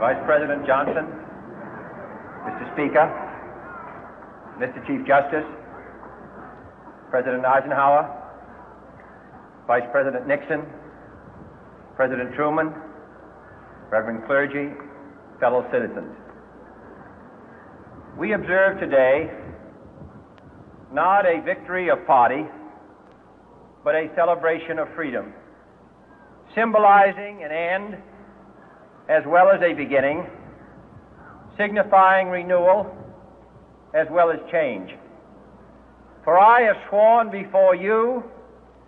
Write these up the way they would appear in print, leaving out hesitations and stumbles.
Vice President Johnson, Mr. Speaker, Mr. Chief Justice, President Eisenhower, Vice President Nixon, President Truman, Reverend clergy, fellow citizens. We observe today not a victory of party, but a celebration of freedom, symbolizing an end as well as a beginning, signifying renewal as well as change. For I have sworn before you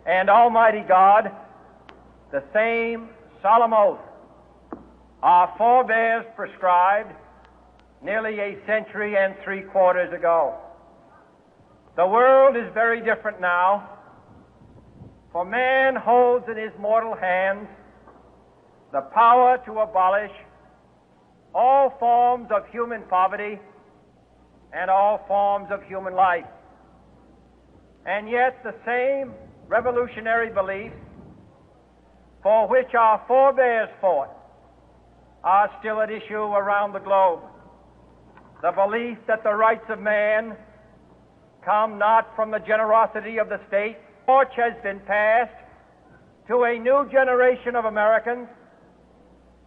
and Almighty God the same solemn oath our forebears prescribed nearly a century and 3/4 ago. The world is very different now, for man holds in his mortal hands the power to abolish all forms of human poverty and all forms of human life. And yet the same revolutionary beliefs for which our forebears fought are still at issue around the globe. The belief that the rights of man come not from the generosity of the state. The torch has been passed to a new generation of Americans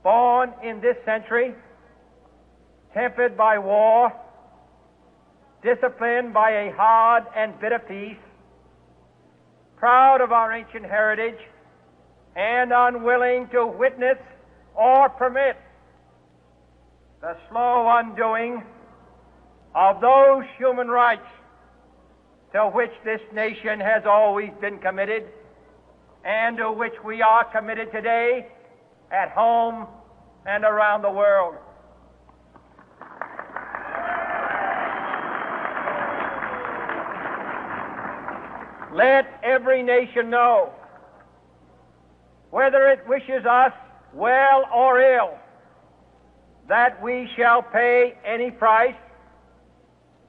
born in this century, tempered by war, disciplined by a hard and bitter peace, proud of our ancient heritage, and unwilling to witness or permit the slow undoing of those human rights to which this nation has always been committed and to which we are committed today at home and around the world. Let every nation know, whether it wishes us well or ill, that we shall pay any price,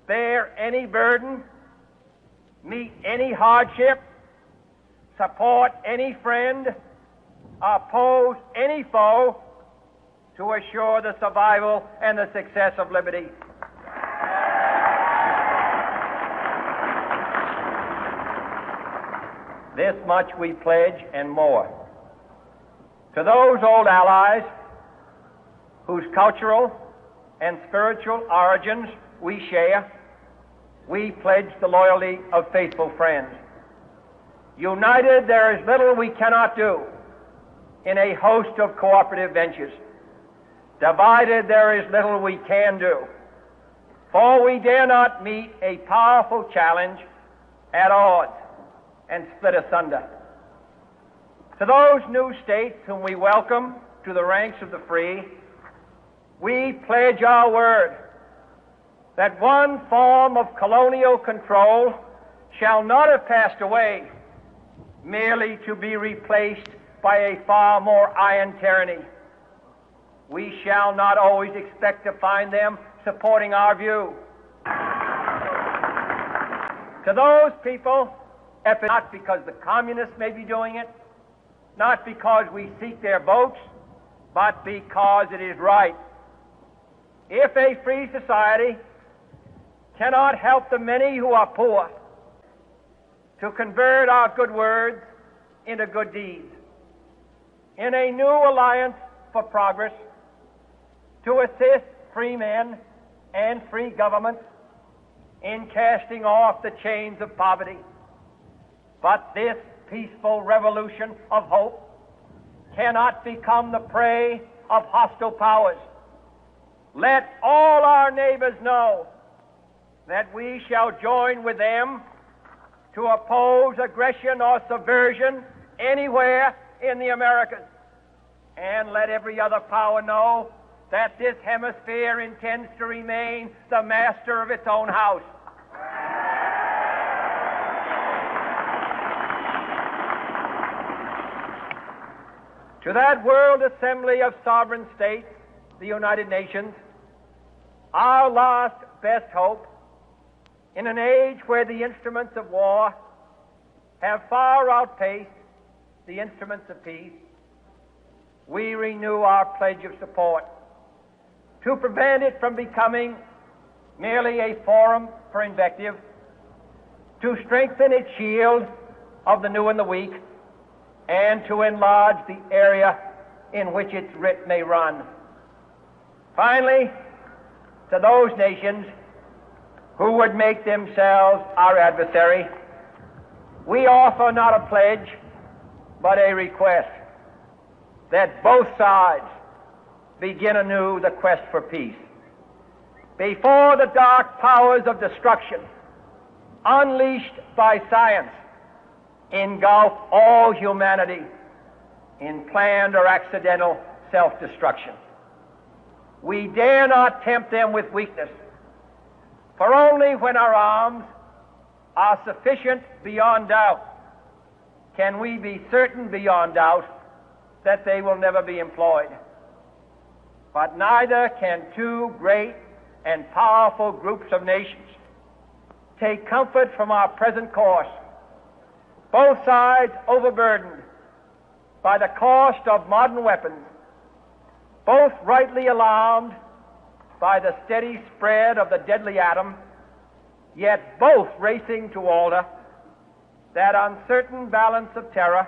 bear any burden, meet any hardship, support any friend, oppose any foe to assure the survival and the success of liberty. This much we pledge and more. To those old allies whose cultural and spiritual origins we share, we pledge the loyalty of faithful friends. United, there is little we cannot do in a host of cooperative ventures. Divided, there is little we can do, for we dare not meet a powerful challenge at odds and split asunder. To those new states whom we welcome to the ranks of the free, we pledge our word that one form of colonial control shall not have passed away merely to be replaced by a far more iron tyranny. We shall not always expect to find them supporting our view. To those people, not because the communists may be doing it, not because we seek their votes, but because it is right. If a free society cannot help the many who are poor to convert our good words into good deeds, in a new alliance for progress, to assist free men and free governments in casting off the chains of poverty. But this peaceful revolution of hope cannot become the prey of hostile powers. Let all our neighbors know that we shall join with them to oppose aggression or subversion anywhere in the Americas. And let every other power know that this hemisphere intends to remain the master of its own house. To that World Assembly of Sovereign States, the United Nations, our last best hope, in an age where the instruments of war have far outpaced the instruments of peace, we renew our pledge of support to prevent it from becoming merely a forum for invective, to strengthen its shield of the new and the weak, and to enlarge the area in which its writ may run. Finally, to those nations who would make themselves our adversary, we offer not a pledge, but a request that both sides begin anew the quest for peace. Before the dark powers of destruction, unleashed by science, engulf all humanity in planned or accidental self-destruction, we dare not tempt them with weakness, for only when our arms are sufficient beyond doubt can we be certain beyond doubt that they will never be employed. But neither can two great and powerful groups of nations take comfort from our present course, both sides overburdened by the cost of modern weapons, both rightly alarmed by the steady spread of the deadly atom, yet both racing to alter that uncertain balance of terror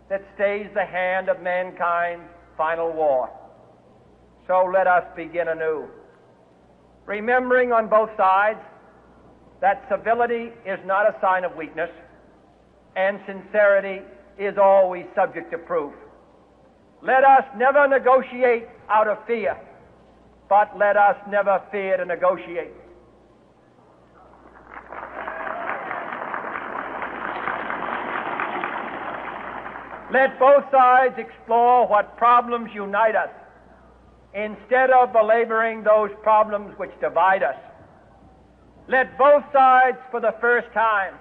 that stays the hand of mankind's final war. So let us begin anew, remembering on both sides that civility is not a sign of weakness, and sincerity is always subject to proof. Let us never negotiate out of fear, but let us never fear to negotiate. Let both sides explore what problems unite us, instead of belaboring those problems which divide us. Let both sides, for the first time,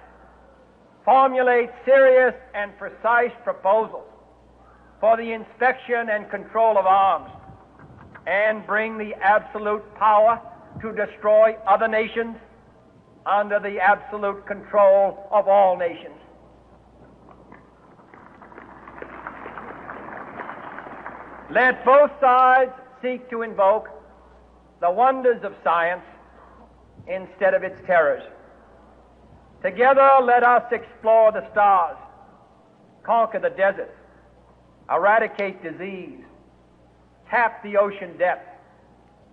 formulate serious and precise proposals for the inspection and control of arms, and bring the absolute power to destroy other nations under the absolute control of all nations. Let both sides seek to invoke the wonders of science instead of its terrors. Together, let us explore the stars, conquer the deserts, eradicate disease, tap the ocean depths,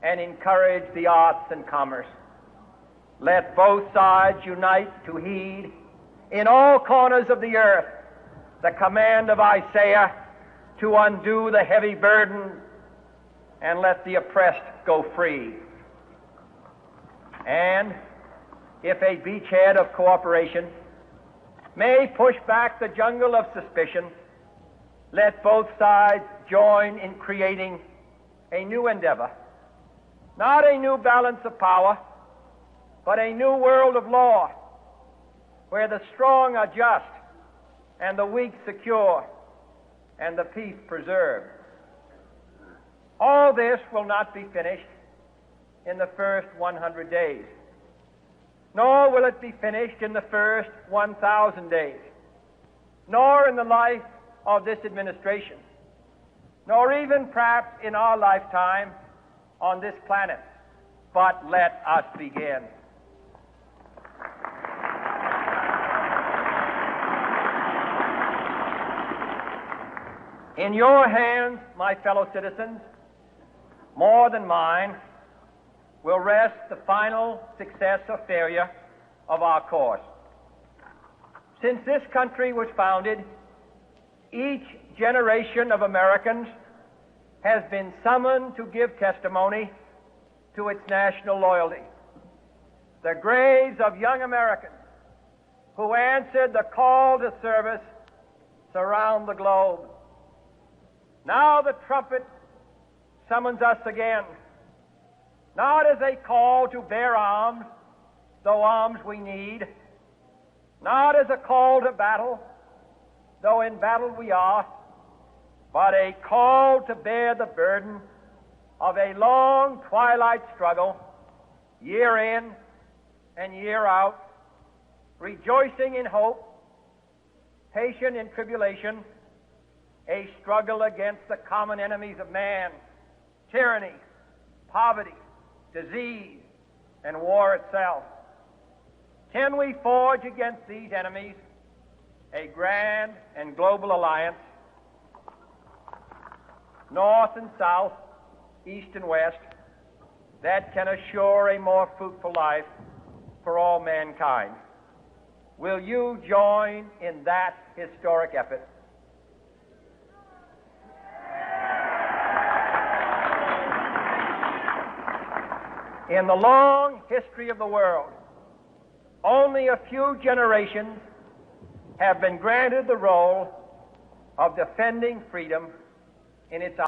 and encourage the arts and commerce. Let both sides unite to heed in all corners of the earth the command of Isaiah to undo the heavy burden and let the oppressed go free. And if a beachhead of cooperation may push back the jungle of suspicion, let both sides join in creating a new endeavor, not a new balance of power, but a new world of law, where the strong are just and the weak secure and the peace preserved. All this will not be finished in the first 100 days, nor will it be finished in the first 1,000 days, nor in the life of this administration, nor even perhaps in our lifetime on this planet. But let us begin. In your hands, my fellow citizens, more than mine, will rest the final success or failure of our course. Since this country was founded, each generation of Americans has been summoned to give testimony to its national loyalty. The graves of young Americans who answered the call to service surround the globe. Now the trumpet summons us again, not as a call to bear arms, though arms we need, not as a call to battle, though in battle we are, but a call to bear the burden of a long twilight struggle, year in and year out, rejoicing in hope, patient in tribulation, a struggle against the common enemies of man, tyranny, poverty, disease, and war itself? Can we forge against these enemies a grand and global alliance, north and south, east and west, that can assure a more fruitful life for all mankind? Will you join in that historic effort? In the long history of the world, only a few generations have been granted the role of defending freedom in its